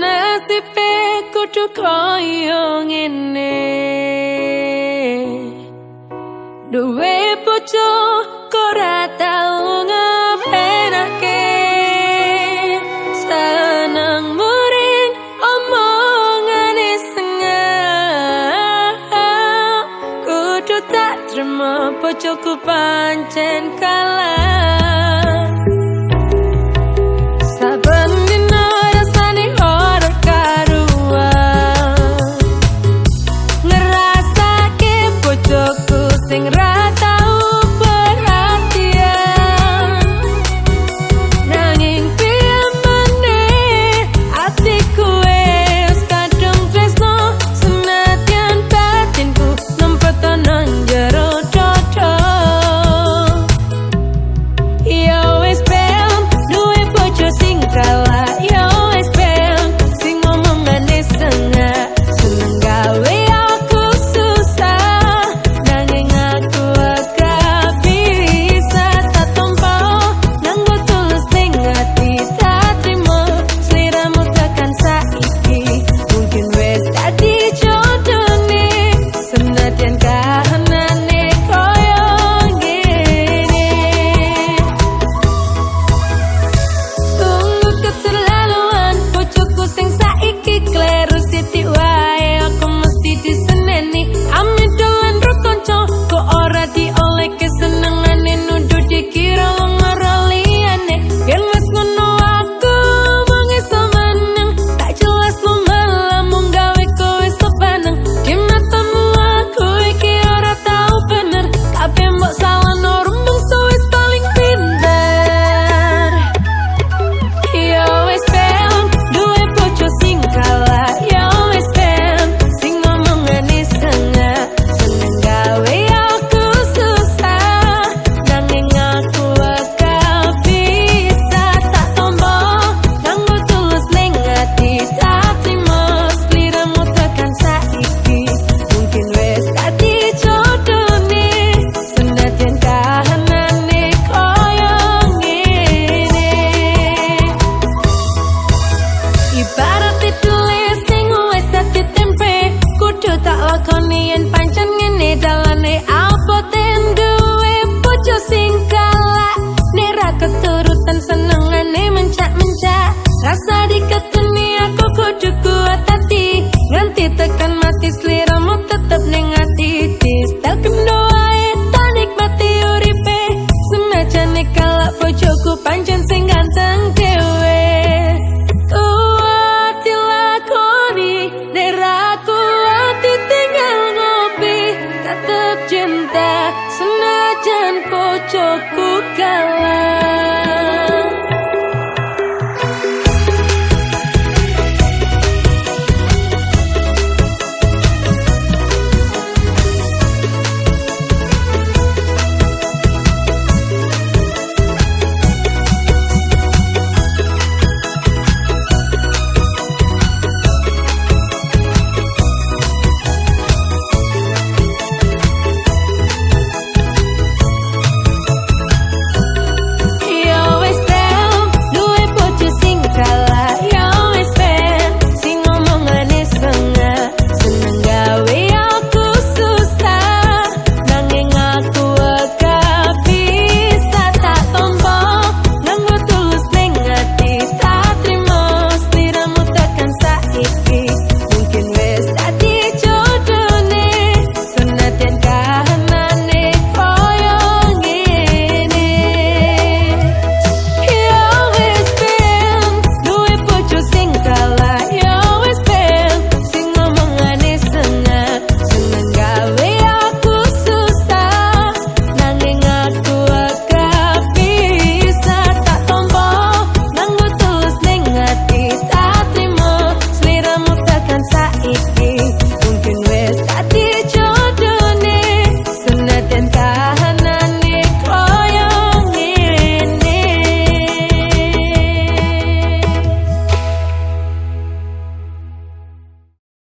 Nasibe kudu koyo ngene duwe bojo kok ora tau ngepenake seneng muring omongane sengah kudu tak terima bojoku pancen kalah saben dina rasane ora karuan ngerasake bojoku sing ra tau perhatian nanging piye meneh atiku wis kadung tresno senadyan batinku nempet nang jero dodo yo wis ben duwe bojo sing kalah yo wis ben sing ngomongane sengah seneng gawe aku susah nanging aku gak bisa tak tompo nganggo tulus ning ati tak trimo sliramu tekan saiki mungkin wis dadi jodone senadyan kahanane koyo ngene tunggu keterlaluan bojoku sing saiki kleru sithik wae aku mesti diseneni ame dolan ro kanca kok ora diolehke senengane nuduh dikira wong ora liyane yen wis ngono aku mung iso meneng tak jelas lu malah mung gawe kowe sepaneng di matamu aku iki ora tau bener kabeh mbok salahno rumbung wis paling pinter yo wis ben duwe bojo sing kalah yo wis ben sing ngomongane sengah seneng gawe aku susah nanging aku gak bisa tak tombo nganggo tulus ning ati tak trimo sliramu tekan saiki mungkin wis dadi jodone senadyan kahanane koyo ngene ibarat ditulis sing wis dadi tempe kudu tak lakoni yen pancen ngene dalane aboten duwe bojo sing kalah nek ra keturutan senengane mencak-mencak rasa diketeni aku kudu kuat hati nganti tekan